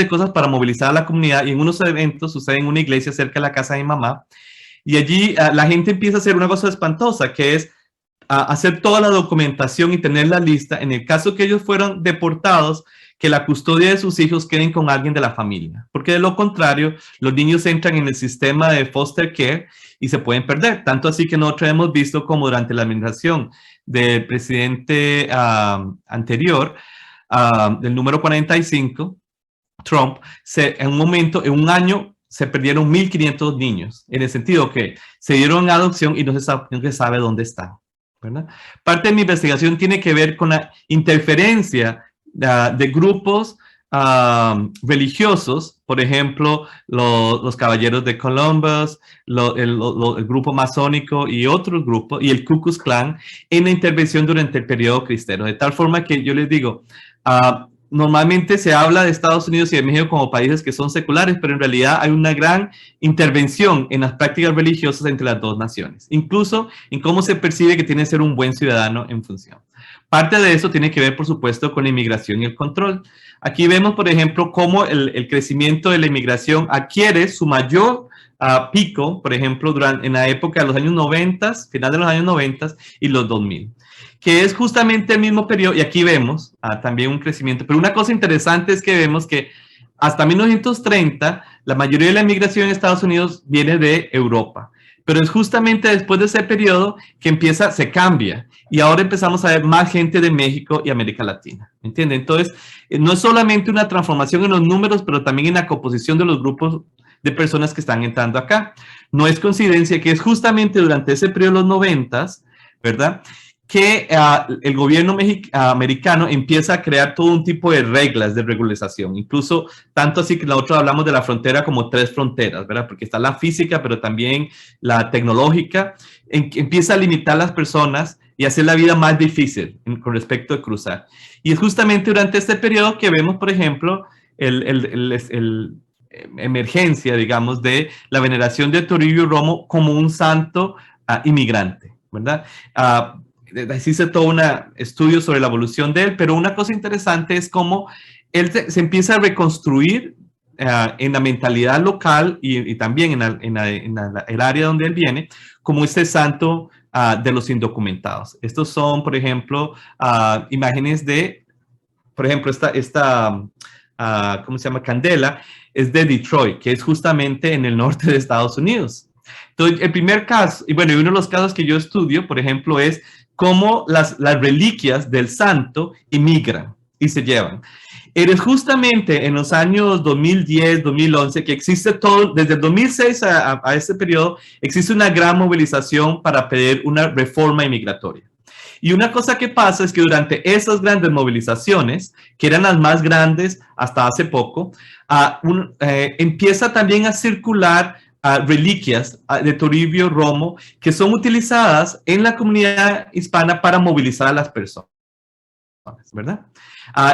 de cosas para movilizar a la comunidad y en unos eventos sucede en una iglesia cerca de la casa de mi mamá y allí la gente empieza a hacer una cosa espantosa que es hacer toda la documentación y tener la lista en el caso que ellos fueron deportados, que la custodia de sus hijos queden con alguien de la familia, porque de lo contrario los niños entran en el sistema de foster care y se pueden perder, tanto así que nosotros hemos visto como durante la administración del presidente anterior, del número 45, Trump, en un momento, en un año, se perdieron 1.500 niños, en el sentido que se dieron en adopción y no se sabe dónde están, ¿verdad? Parte de mi investigación tiene que ver con la interferencia de grupos religiosos, por ejemplo, los Caballeros de Columbus, el grupo masónico y otros grupos, y el Ku Klux Klan, en la intervención durante el periodo cristero. De tal forma que yo les digo, normalmente se habla de Estados Unidos y de México como países que son seculares, pero en realidad hay una gran intervención en las prácticas religiosas entre las dos naciones, incluso en cómo se percibe que tiene que ser un buen ciudadano en función. Parte de eso tiene que ver, por supuesto, con la inmigración y el control. Aquí vemos, por ejemplo, cómo el crecimiento de la inmigración adquiere su mayor pico, por ejemplo, en la época de los años 90, final de los años 90 y los 2000, que es justamente el mismo periodo, y aquí vemos también un crecimiento. Pero una cosa interesante es que vemos que hasta 1930 la mayoría de la inmigración en Estados Unidos viene de Europa. Pero es justamente después de ese periodo que se cambia. Y ahora empezamos a ver más gente de México y América Latina. ¿Entienden? Entonces, no es solamente una transformación en los números, pero también en la composición de los grupos de personas que están entrando acá. No es coincidencia que es justamente durante ese periodo de los 90, ¿verdad?, que el gobierno americano empieza a crear todo un tipo de reglas de regularización, incluso tanto así que nosotros hablamos de la frontera como 3 fronteras, ¿verdad? Porque está la física, pero también la tecnológica, empieza a limitar a las personas y hacer la vida más difícil con respecto a cruzar. Y es justamente durante este periodo que vemos, por ejemplo, emergencia, digamos, de la veneración de Toribio Romo como un santo inmigrante, ¿verdad? Existe todo un estudio sobre la evolución de él, pero una cosa interesante es cómo él se empieza a reconstruir en la mentalidad local y también en el área donde él viene, como este santo de los indocumentados. Estos son, por ejemplo, imágenes de, por ejemplo, ¿cómo se llama? Candela, es de Detroit, que es justamente en el norte de Estados Unidos. Entonces, el primer caso, y bueno, uno de los casos que yo estudio, por ejemplo, es cómo las reliquias del santo inmigran y se llevan. Es justamente en los años 2010, 2011, que existe todo, desde el 2006 a este periodo, existe una gran movilización para pedir una reforma inmigratoria. Y una cosa que pasa es que durante esas grandes movilizaciones, que eran las más grandes hasta hace poco, empieza también a circular reliquias de Toribio Romo que son utilizadas en la comunidad hispana para movilizar a las personas, ¿verdad?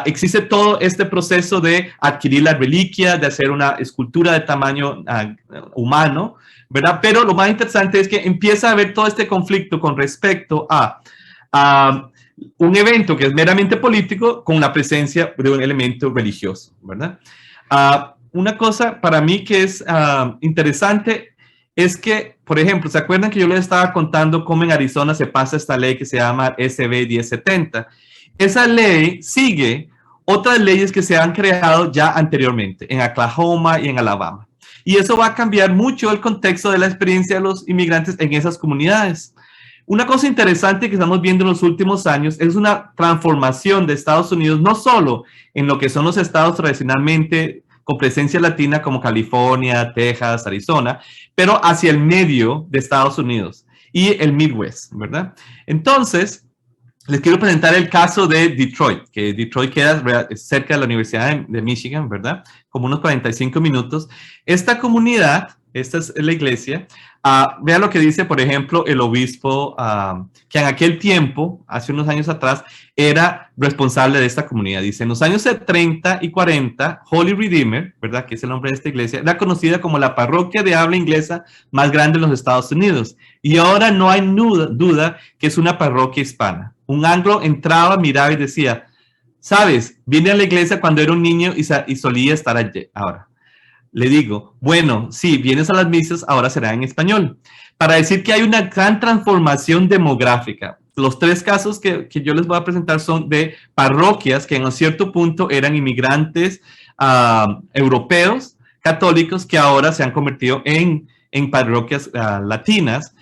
Existe todo este proceso de adquirir la reliquia, de hacer una escultura de tamaño humano, ¿verdad? Pero lo más interesante es que empieza a haber todo este conflicto con respecto a un evento que es meramente político con la presencia de un elemento religioso, ¿verdad? Una cosa para mí que es interesante es que, por ejemplo, ¿se acuerdan que yo les estaba contando cómo en Arizona se pasa esta ley que se llama SB 1070? Esa ley sigue otras leyes que se han creado ya anteriormente en Oklahoma y en Alabama. Y eso va a cambiar mucho el contexto de la experiencia de los inmigrantes en esas comunidades. Una cosa interesante que estamos viendo en los últimos años es una transformación de Estados Unidos, no solo en lo que son los estados tradicionalmente con presencia latina como California, Texas, Arizona, pero hacia el medio de Estados Unidos y el Midwest, ¿verdad? Entonces, les quiero presentar el caso de Detroit, que Detroit queda cerca de la Universidad de Michigan, ¿verdad? Como unos 45 minutos. Esta comunidad, esta es la iglesia, vea lo que dice, por ejemplo, el obispo, que en aquel tiempo, hace unos años atrás, era responsable de esta comunidad. Dice, en los años 30 y 40, Holy Redeemer, ¿verdad?, que es el nombre de esta iglesia, era conocida como la parroquia de habla inglesa más grande en los Estados Unidos. Y ahora no hay duda que es una parroquia hispana. Un anglo entraba, miraba y decía, Sabes, vine a la iglesia cuando era un niño y solía estar allí. Ahora, le digo, bueno, sí, vienes a las misas, ahora será en español. Para decir que hay una gran transformación demográfica. Los tres casos que yo les voy a presentar son de parroquias que en un cierto punto eran inmigrantes europeos, católicos, que ahora se han convertido en parroquias latinas,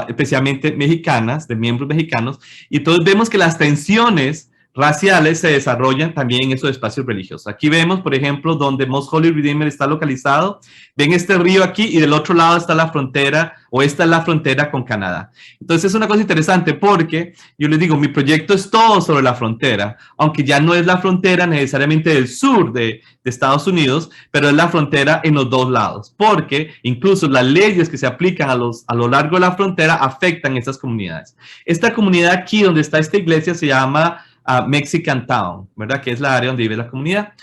especialmente mexicanas, de miembros mexicanos. Y entonces vemos que las tensiones raciales se desarrollan también en esos espacios religiosos. Aquí vemos, por ejemplo, donde Most Holy Redeemer está localizado. Ven este río aquí y del otro lado está la frontera, o esta es la frontera con Canadá. Entonces es una cosa interesante porque yo les digo, mi proyecto es todo sobre la frontera, aunque ya no es la frontera necesariamente del sur de Estados Unidos, pero es la frontera en los dos lados, porque incluso las leyes que se aplican a lo largo de la frontera afectan a estas comunidades. Esta comunidad aquí donde está esta iglesia se llama Mexican Town, ¿verdad? Que es la área donde vive la comunidad.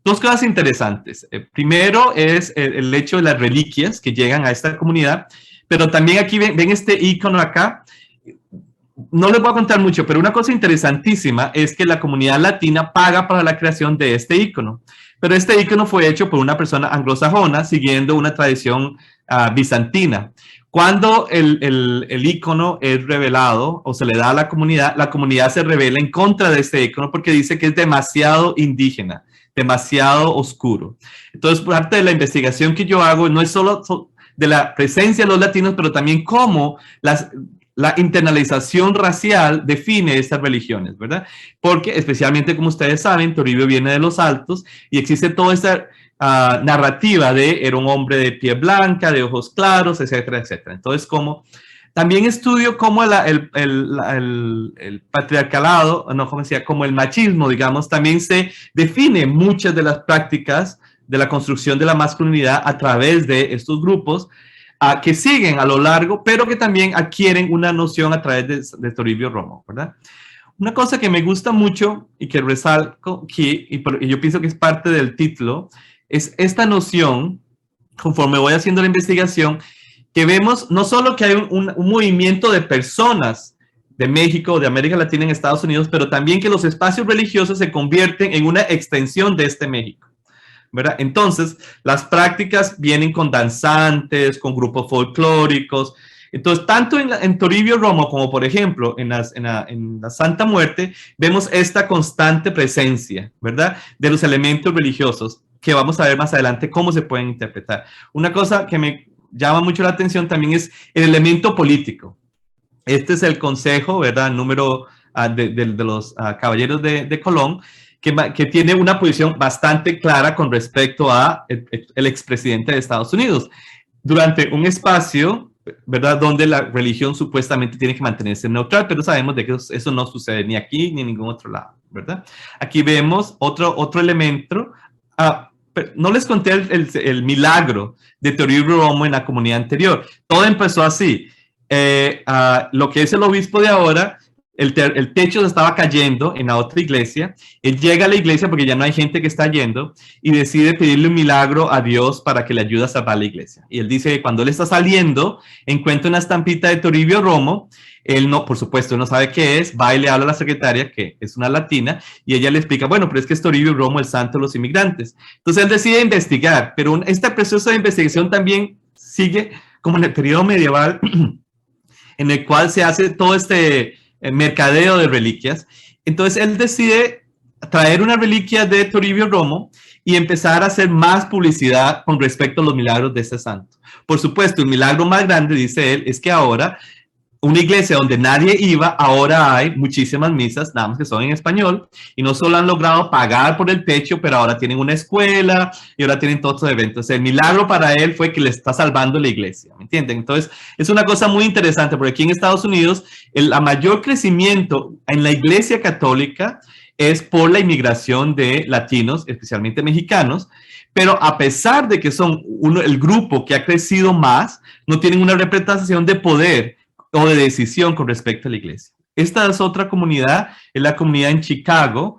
Dos cosas interesantes. Primero es el hecho de las reliquias que llegan a esta comunidad, pero también aquí ven este icono acá. No les voy a contar mucho, pero una cosa interesantísima es que la comunidad latina paga para la creación de este icono. Pero este icono fue hecho por una persona anglosajona siguiendo una tradición bizantina. Cuando el icono es revelado o se le da a la comunidad se revela en contra de este icono porque dice que es demasiado indígena, demasiado oscuro. Entonces, parte de la investigación que yo hago no es solo de la presencia de los latinos, pero también cómo la internalización racial define estas religiones, ¿verdad? Porque especialmente, como ustedes saben, Toribio viene de los Altos y existe toda esta narrativa de era un hombre de piel blanca, de ojos claros, etcétera, etcétera. Entonces, como también estudio cómo el patriarcalado, no, como decía, como el machismo, digamos, también se define muchas de las prácticas de la construcción de la masculinidad a través de estos grupos que siguen a lo largo, pero que también adquieren una noción a través de Toribio Romo, ¿verdad? Una cosa que me gusta mucho y que resalto aquí, y yo pienso que es parte del título, es esta noción, conforme voy haciendo la investigación, que vemos no solo que hay un movimiento de personas de México, de América Latina en Estados Unidos, pero también que los espacios religiosos se convierten en una extensión de este México, ¿verdad? Entonces, las prácticas vienen con danzantes, con grupos folclóricos. Entonces, tanto en Toribio Romo como, por ejemplo, en la Santa Muerte, vemos esta constante presencia, ¿verdad? De los elementos religiosos, que vamos a ver más adelante cómo se pueden interpretar. Una cosa que me llama mucho la atención también es el elemento político. Este es el consejo, ¿verdad? Número de los caballeros de Colón, que tiene una posición bastante clara con respecto a el expresidente de Estados Unidos. Durante un espacio, ¿verdad? Donde la religión supuestamente tiene que mantenerse neutral, pero sabemos de que eso no sucede ni aquí ni en ningún otro lado, ¿verdad? Aquí vemos otro elemento. No les conté el milagro de Toribio Romo en la comunidad anterior. Todo empezó así. Lo que es el obispo de ahora, el techo se estaba cayendo en la otra iglesia. Él llega a la iglesia porque ya no hay gente que está yendo y decide pedirle un milagro a Dios para que le ayude a salvar la iglesia. Y él dice que cuando él está saliendo, encuentra una estampita de Toribio Romo. Él no, por supuesto, no sabe qué es, va y le habla a la secretaria, que es una latina, y ella le explica, bueno, pero es que es Toribio Romo, el santo de los inmigrantes. Entonces él decide investigar, pero este proceso de investigación también sigue como en el periodo medieval, en el cual se hace todo este mercadeo de reliquias. Entonces él decide traer una reliquia de Toribio Romo y empezar a hacer más publicidad con respecto a los milagros de este santo. Por supuesto, el milagro más grande, dice él, es que ahora una iglesia donde nadie iba, ahora hay muchísimas misas, nada más que son en español, y no solo han logrado pagar por el techo, pero ahora tienen una escuela y ahora tienen todos estos eventos. El milagro para él fue que le está salvando la iglesia, ¿me entienden? Entonces, es una cosa muy interesante, porque aquí en Estados Unidos, el mayor crecimiento en la iglesia católica es por la inmigración de latinos, especialmente mexicanos, pero a pesar de que son el grupo que ha crecido más, no tienen una representación de poder o de decisión con respecto a la iglesia. Esta es otra comunidad, es la comunidad en Chicago,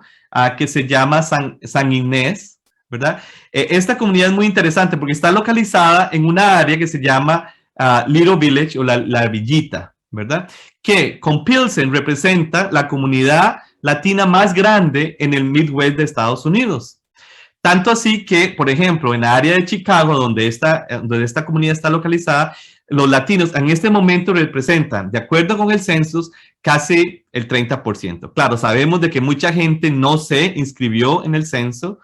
que se llama San Inés, ¿verdad? Esta comunidad es muy interesante porque está localizada en una área que se llama Little Village o la Villita, ¿verdad? Que con Pilsen representa la comunidad latina más grande en el Midwest de Estados Unidos. Tanto así que, por ejemplo, en la área de Chicago, donde esta comunidad está localizada, los latinos en este momento representan, de acuerdo con el census, casi el 30%. Claro, sabemos de que mucha gente no se inscribió en el censo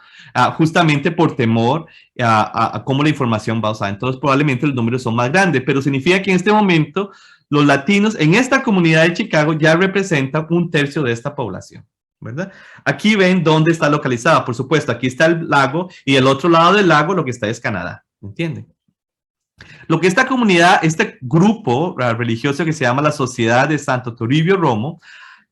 justamente por temor a cómo la información va a usar. Entonces, probablemente los números son más grandes, pero significa que en este momento los latinos en esta comunidad de Chicago ya representan un tercio de esta población. ¿Verdad? Aquí ven dónde está localizada. Por supuesto, aquí está el lago y el otro lado del lago lo que está es Canadá. ¿Entienden? Lo que esta comunidad, este grupo religioso que se llama la Sociedad de Santo Toribio Romo,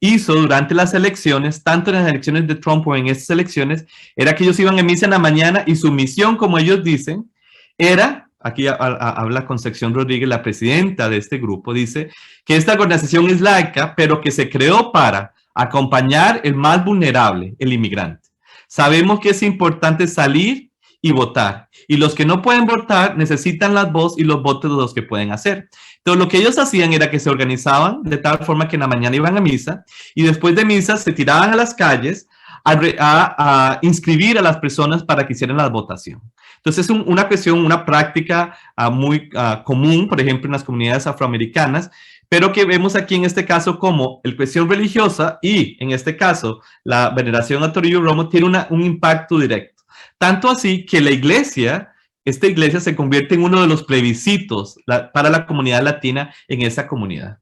hizo durante las elecciones, tanto en las elecciones de Trump como en estas elecciones, era que ellos iban a misa en la mañana y su misión, como ellos dicen, era, aquí habla Concepción Rodríguez, la presidenta de este grupo, dice que esta organización es laica, pero que se creó para acompañar el más vulnerable, el inmigrante. Sabemos que es importante salir y votar. Y los que no pueden votar necesitan las voces y los votos de los que pueden hacer. Entonces, lo que ellos hacían era que se organizaban de tal forma que en la mañana iban a misa y después de misa se tiraban a las calles a inscribir a las personas para que hicieran la votación. Entonces, es una cuestión, una práctica muy común, por ejemplo, en las comunidades afroamericanas, pero que vemos aquí en este caso como el cuestión religiosa y, en este caso, la veneración a Toribio Romo tiene un impacto directo. Tanto así que la iglesia, esta iglesia se convierte en uno de los plebiscitos para la comunidad latina en esa comunidad.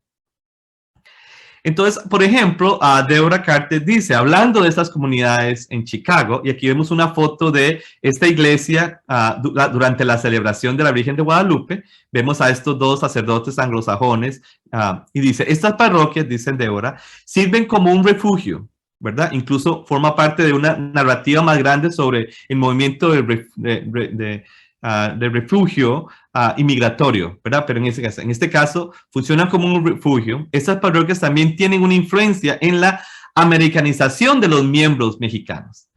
Entonces, por ejemplo, Deborah Carter dice, hablando de estas comunidades en Chicago, y aquí vemos una foto de esta iglesia durante la celebración de la Virgen de Guadalupe, vemos a estos dos sacerdotes anglosajones, y dice, estas parroquias, dicen Deborah, sirven como un refugio, ¿verdad? Incluso forma parte de una narrativa más grande sobre el movimiento de refugio inmigratorio, ¿verdad? Pero en este caso funcionan como un refugio. Estas parroquias también tienen una influencia en la americanización de los miembros mexicanos,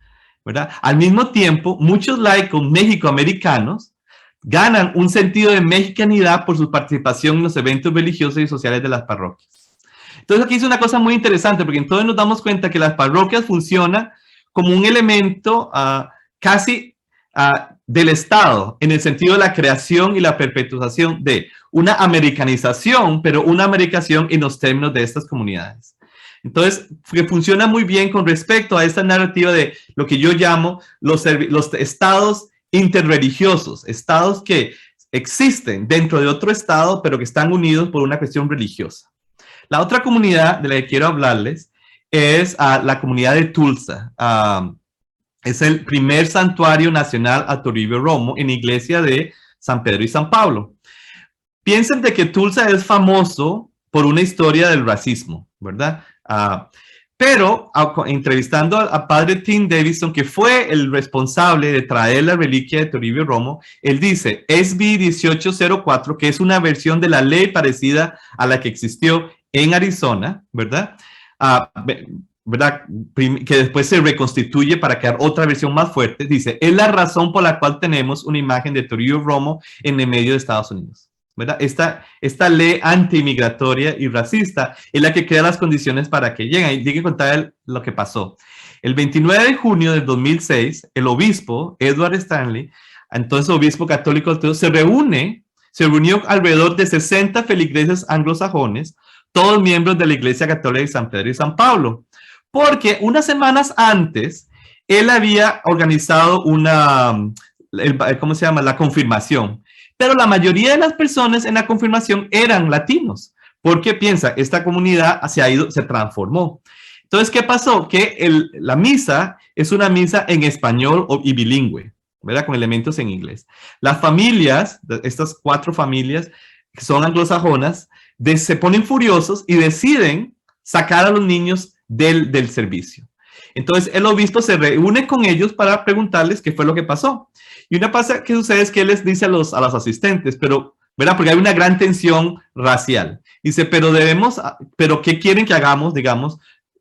¿verdad? Al mismo tiempo, muchos laicos mexicoamericanos ganan un sentido de mexicanidad por su participación en los eventos religiosos y sociales de las parroquias. Entonces aquí es una cosa muy interesante porque entonces nos damos cuenta que las parroquias funcionan como un elemento casi del Estado, en el sentido de la creación y la perpetuación de una americanización, pero una americanización en los términos de estas comunidades. Entonces, que funciona muy bien con respecto a esta narrativa de lo que yo llamo los estados interreligiosos, estados que existen dentro de otro estado, pero que están unidos por una cuestión religiosa. La otra comunidad de la que quiero hablarles es la comunidad de Tulsa. Es el primer santuario nacional a Toribio Romo en la iglesia de San Pedro y San Pablo. Piensen de que Tulsa es famoso por una historia del racismo, ¿verdad? Pero entrevistando a padre Tim Davidson, que fue el responsable de traer la reliquia de Toribio Romo, él dice, SB 1804, que es una versión de la ley parecida a la que existió en Arizona, ¿verdad? ¿Verdad? Que después se reconstituye para crear otra versión más fuerte, dice, es la razón por la cual tenemos una imagen de Toribio Romo en el medio de Estados Unidos, ¿verdad? Esta ley anti-inmigratoria y racista es la que crea las condiciones para que lleguen. Y hay que contar lo que pasó. El 29 de junio del 2006, el obispo Edward Stanley, entonces obispo católico, se reunió alrededor de 60 feligreses anglosajones, todos miembros de la Iglesia Católica de San Pedro y San Pablo, porque unas semanas antes él había organizado la confirmación, pero la mayoría de las personas en la confirmación eran latinos, porque piensa, esta comunidad se transformó. Entonces, ¿qué pasó? Que la misa es una misa en español y bilingüe, ¿verdad? Con elementos en inglés. Las familias, estas 4 familias que son anglosajonas, se ponen furiosos y deciden sacar a los niños del servicio. Entonces el obispo se reúne con ellos para preguntarles qué fue lo que pasó. Y una cosa que sucede es que él les dice a los asistentes, pero, ¿verdad? Porque hay una gran tensión racial. Dice, pero ¿qué quieren que hagamos, digamos,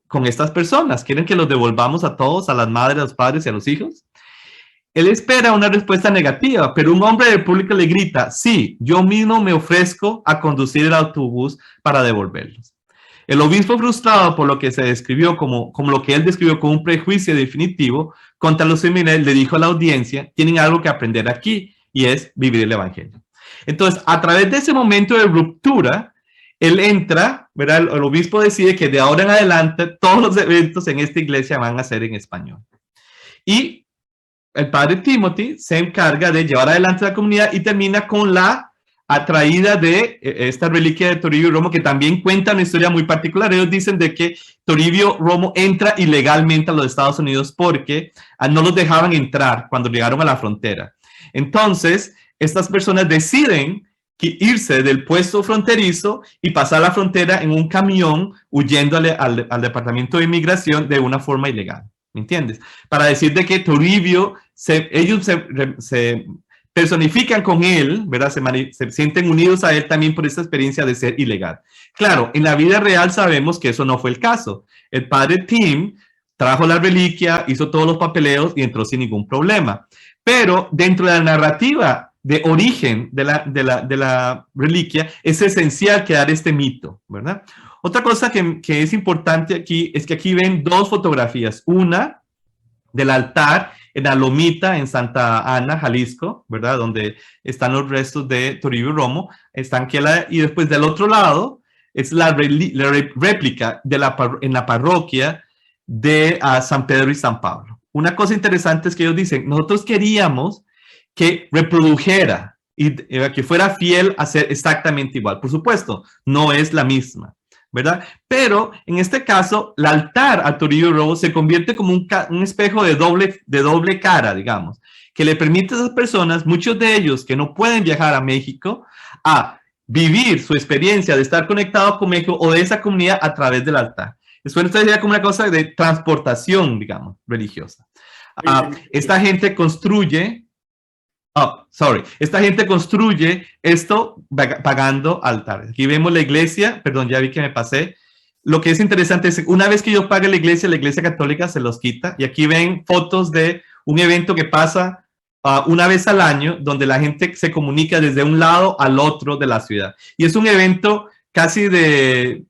con estas personas? ¿Quieren que los devolvamos a todos, a las madres, a los padres y a los hijos? Él espera una respuesta negativa, pero un hombre del público le grita, sí, yo mismo me ofrezco a conducir el autobús para devolverlos. El obispo frustrado por lo que se describió como lo que él describió como un prejuicio definitivo contra los criminales, le dijo a la audiencia, tienen algo que aprender aquí y es vivir el evangelio. Entonces, a través de ese momento de ruptura, él entra, ¿verdad? El obispo decide que de ahora en adelante todos los eventos en esta iglesia van a ser en español. Y el padre Timothy se encarga de llevar adelante la comunidad y termina con la atraída de esta reliquia de Toribio Romo, que también cuenta una historia muy particular. Ellos dicen de que Toribio Romo entra ilegalmente a los Estados Unidos porque no los dejaban entrar cuando llegaron a la frontera. Entonces, estas personas deciden irse del puesto fronterizo y pasar la frontera en un camión huyéndole al Departamento de Inmigración de una forma ilegal. ¿Me entiendes? Para decir de que Toribio, ellos se personifican con él, ¿verdad? Se sienten unidos a él también por esta experiencia de ser ilegal. Claro, en la vida real sabemos que eso no fue el caso. El padre Tim trajo la reliquia, hizo todos los papeleos y entró sin ningún problema. Pero dentro de la narrativa de origen de la reliquia, es esencial quedar este mito, ¿verdad? Otra cosa que es importante aquí es que aquí ven dos fotografías. Una del altar en la Lomita, en Santa Ana, Jalisco, ¿verdad? Donde están los restos de Toribio Romo. Y después del otro lado es la réplica en la parroquia de San Pedro y San Pablo. Una cosa interesante es que ellos dicen, nosotros queríamos que reprodujera y que fuera fiel a ser exactamente igual. Por supuesto, no es la misma, ¿verdad? Pero en este caso, el altar a Toribio Romo se convierte como un espejo de doble cara, digamos, que le permite a esas personas, muchos de ellos que no pueden viajar a México, a vivir su experiencia de estar conectado con México o de esa comunidad a través del altar. Eso sería como una cosa de transportación, digamos, religiosa. Esta gente construye esta gente construye esto pagando altares. Aquí vemos la iglesia, perdón, ya vi que me pasé. Lo que es interesante es, una vez que yo pague la iglesia católica se los quita. Y aquí ven fotos de un evento que pasa una vez al año, donde la gente se comunica desde un lado al otro de la ciudad. Y es un evento casi de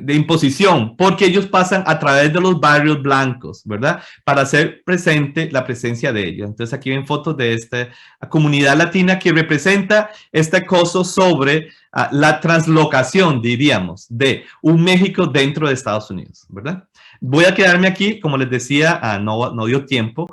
imposición, porque ellos pasan a través de los barrios blancos, ¿verdad? Para hacer presente la presencia de ellos. Entonces aquí ven fotos de esta comunidad latina que representa este acoso sobre la translocación, diríamos, de un México dentro de Estados Unidos, ¿verdad? Voy a quedarme aquí, como les decía, no dio tiempo.